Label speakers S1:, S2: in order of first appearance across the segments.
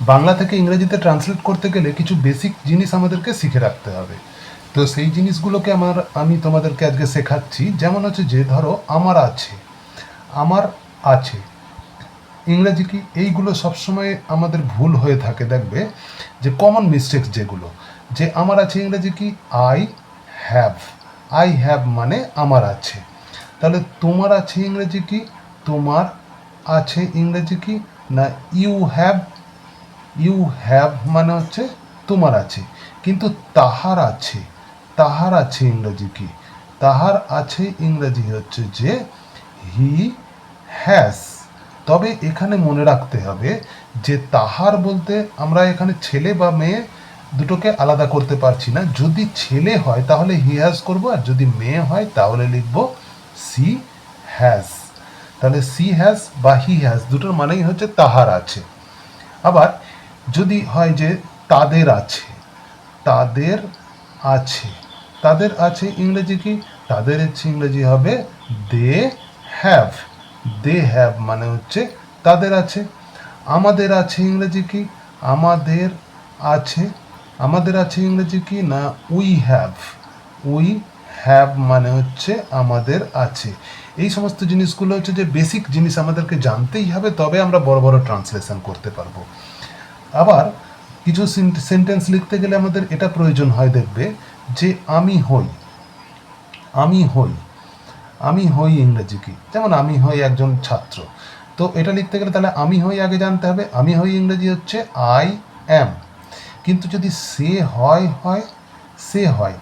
S1: বাংলা থেকে ইংরেজিতে ট্রান্সলেট করতে গেলে কিছু বেসিক জিনিস আমাদেরকে শিখে রাখতে হবে। তো সেই জিনিসগুলোকে আমি তোমাদেরকে আজকে শেখাচ্ছি। যেমন হচ্ছে যে ধরো আমার আছে, আমার আছে ইংরেজি কি, এইগুলো সবসময় আমাদের ভুল হয়ে থাকে। দেখবে যে কমন মিস্টেক্স যেগুলো, যে আমার আছে ইংরেজি কি আই হ্যাভ। আই হ্যাভ মানে আমার আছে। তাহলে তোমার আছে ইংরেজি কি, তোমার আছে ইংরেজি কি না ইউ হ্যাভ। ইউ হ্যাভ মানে হচ্ছে তোমার আছে। কিন্তু তাহার আছে, তাহার আছে ইংরেজি কি, তাহার আছে ইংরেজি হচ্ছে যে হি হ্যাজ। তবে এখানে মনে রাখতে হবে যে তাহার বলতে আমরা এখানে ছেলে বা মেয়ে দুটোকে আলাদা করতে পারছি না। যদি ছেলে হয় তাহলে হি হ্যাজ করব, আর যদি মেয়ে হয় তাহলে লিখব সি হ্যাজ। তাহলে সি হ্যাজ বা হি হ্যাজ দুটোর মানেই হচ্ছে তাহার আছে। আবার যদি হয় যে তাদের আছে, তাদের আছে, তাদের আছে ইংরেজি কি, তাদের হচ্ছে ইংরেজি হবে দে হ্যাভ। দে হ্যাভ মানে হচ্ছে তাদের আছে। আমাদের আছে ইংরেজি কি, আমাদের আছে, আমাদের আছে ইংরেজি কি না উই হ্যাভ। উই হ্যাভ মানে হচ্ছে আমাদের আছে। এই সমস্ত জিনিসগুলো হচ্ছে যে বেসিক জিনিস আমাদেরকে জানতেই হবে, তবে আমরা বড় বড় ট্রান্সলেশন করতে পারবো। আবার কিছু সেন্টেন্স লিখতে গেলে আমাদের এটা প্রয়োজন হয়, দেখবে যে আমি হই। আমি হই, আমি হই ইংরেজি কি, যেমন আমি হই একজন ছাত্র। তো এটা লিখতে গেলে তাহলে আমি হই আগে জানতে হবে। আমি হই ইংরেজি হচ্ছে আই অ্যাম। কিন্তু যদি সে হয়, সে হয়,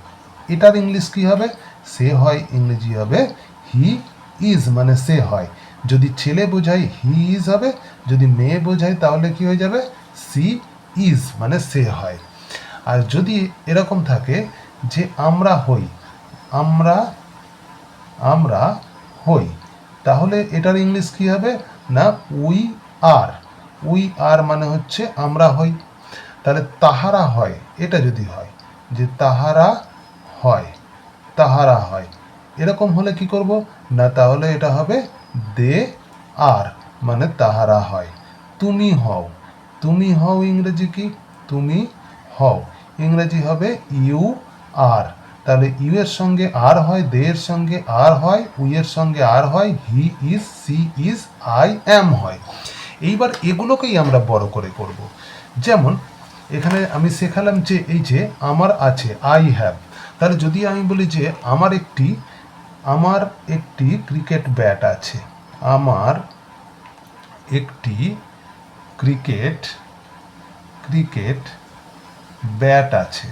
S1: এটার ইংলিশ কি হবে, সে হয় ইংরেজি হবে হি ইজ, মানে সে হয়। যদি ছেলে বোঝাই হি ইজ হবে, যদি মেয়ে বোঝাই তাহলে কি হয়ে যাবে সি ইজ, মানে সে হয়। আর যদি এরকম থাকে যে আমরা হই, আমরা আমরা হই, তাহলে এটার ইংলিশ কি হবে না উই আর। উই আর মানে হচ্ছে আমরা হই। তাহলে তাহারা হয়, এটা যদি হয় যে তাহারা হয়, তাহারা হয়, এরকম হলে কি করব না, তাহলে এটা হবে দে আর, মানে তাহারা হয়। তুমি হও, তুমি হও ইংরেজি কি, তুমি হও ইংরেজি হবে ইউ আর। তাহলে ইউ এর সঙ্গে আর হয়, দে এর সঙ্গে আর হয়, উই এর সঙ্গে আর হয়, he is, she is, I am হয়। এইবার এগুলোকেই আমরা বড় করে করব। যেমন এখানে আমি শেখালাম যে এই যে আমার আছে আই হ্যাভ। তাহলে যদি আমি বলি যে আমার একটি ক্রিকেট ব্যাট আছে, আমার একটি ক্রিকেট ক্রিকেট ব্যাট আছে,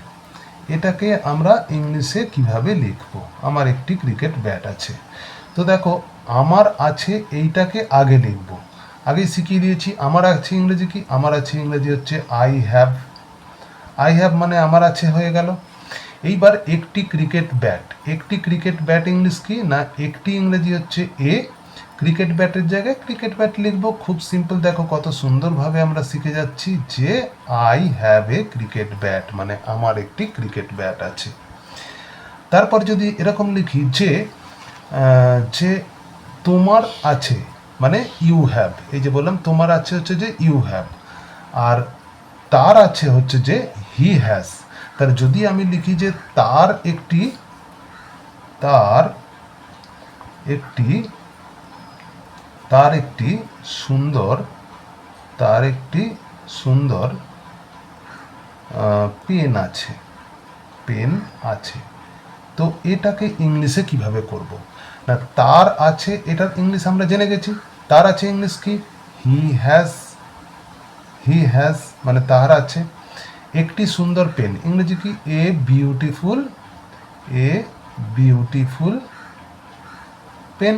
S1: এটাকে আমরা ইংলিশে কিভাবে লিখব, আমার একটি ক্রিকেট ব্যাট আছে। তো দেখো আমার আছে এইটাকে আগে লিখব, আগেই শিখিয়ে দিয়েছি। আমার আছে ইংরেজি কি, আমার আছে ইংরেজি হচ্ছে আই হ্যাভ। আই হ্যাভ মানে আমার আছে হয়ে গেল। এইবার একটি ক্রিকেট ব্যাট, একটি ক্রিকেট ব্যাট ইংলিশ কি না একটি ইংরেজি হচ্ছে এ। ক্রিকেট ব্যাটের জায়গায় ক্রিকেট ব্যাট লিখবো, খুব সিম্পল। দেখো কত সুন্দরভাবে আমরা শিখে যাচ্ছি যে I have a cricket bat, মানে আমার একটি ক্রিকেট ব্যাট আছে। তারপর যদি এরকম লিখি যে যে তোমার আছে মানে ইউ হ্যাভ, এই যে বললাম তোমার আছে হচ্ছে যে ইউ হ্যাভ, আর তার আছে হচ্ছে যে হি হ্যাজ। তাহলে যদি আমি লিখি যে তার একটি, তার একটি, তার একটি সুন্দর, তার একটি সুন্দর পেন আছে, পেন আছে। তো এটাকে ইংলিশে কিভাবে করব না, তার আছে এটার ইংলিশ আমরা জেনে গেছি। তার আছে ইংলিশ কি হি হ্যাজ। হি হ্যাজ মানে তার আছে। একটি সুন্দর পেন ইংরেজি কি a beautiful, a beautiful pen.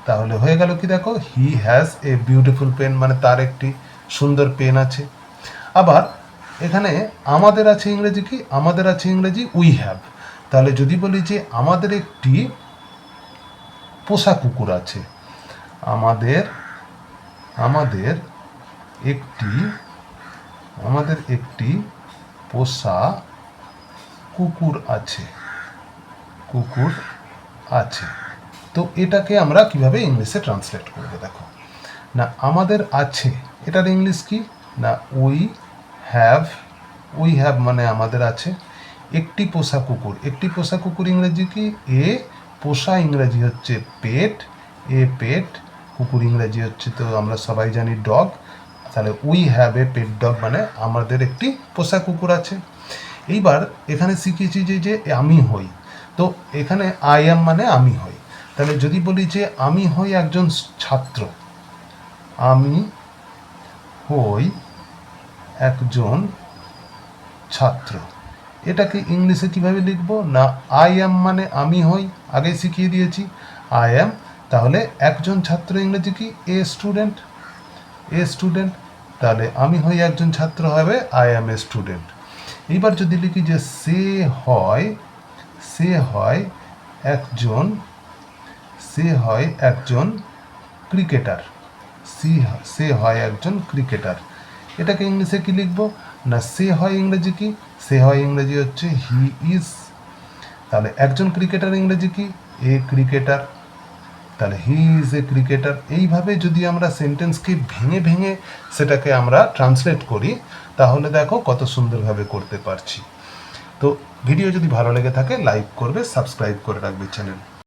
S1: তাহলে হয়ে গেল কি, দেখো he has a beautiful pen মানে তার একটি সুন্দর পেন আছে। আবার এখানে আমাদের আছে ইংরেজি কি, আমাদের আছে ইংরেজি উই হ্যাভ। তাহলে যদি বলি যে আমাদের একটি পোষা কুকুর আছে, আমাদের আমাদের একটি, আমাদের একটি পোষা কুকুর আছে, কুকুর আছে। তো এটাকে আমরা কিভাবে ইংলিশে ট্রান্সলেট করব, দেখো না আমাদের আছে এটার ইংলিশ কি না উই হ্যাভ মানে আমাদের আছে। একটি পোষা কুকুর, একটি পোষা কুকুর ইংরেজি কি? এ পোষা ইংরেজি হচ্ছে পেট, এ পেট, কুকুর ইংরেজি হচ্ছে তো আমরা সবাই জানি ডগ। তাহলে we have a pet dog মানে আমাদের একটি পোষা কুকুর আছে। এইবার এখানে শিখেছি যে আমি হই, তো এখানে আই অ্যাম মানে আমি হই। তাহলে যদি বলি যে আমি হই একজন ছাত্র, আমি হই একজন ছাত্র, এটাকে ইংলিশে কিভাবে লিখব? না আই অ্যাম মানে আমি হই, আগে শিখিয়ে দিয়েছি আই অ্যাম। তাহলে একজন ছাত্র ইংরেজি কি? A student, a student. তাহলে আমি হই একজন ছাত্র হবে আই অ্যাম এ স্টুডেন্ট। এইবার যদি লিখি যে সে হয় একজন ক্রিকেটার, সে হয় একজন ক্রিকেটার, এটাকে ইংলিশে কি লিখব? না সে হয় ইংরেজি কি? সে হয় ইংরেজি হচ্ছে হি ইজ। তাহলে একজন ক্রিকেটার ইংরেজি কি? এ ক্রিকেটার। তাহলে হি ইজ এ ক্রিকেটার। এইভাবে যদি আমরা সেন্টেন্সকে ভেঙে ভেঙে সেটাকে আমরা ট্রান্সলেট করি, তাহলে দেখো কত সুন্দরভাবে করতে পারছি। তো ভিডিও যদি ভালো লেগে থাকে লাইক করবে, সাবস্ক্রাইব করে রাখবে চ্যানেল।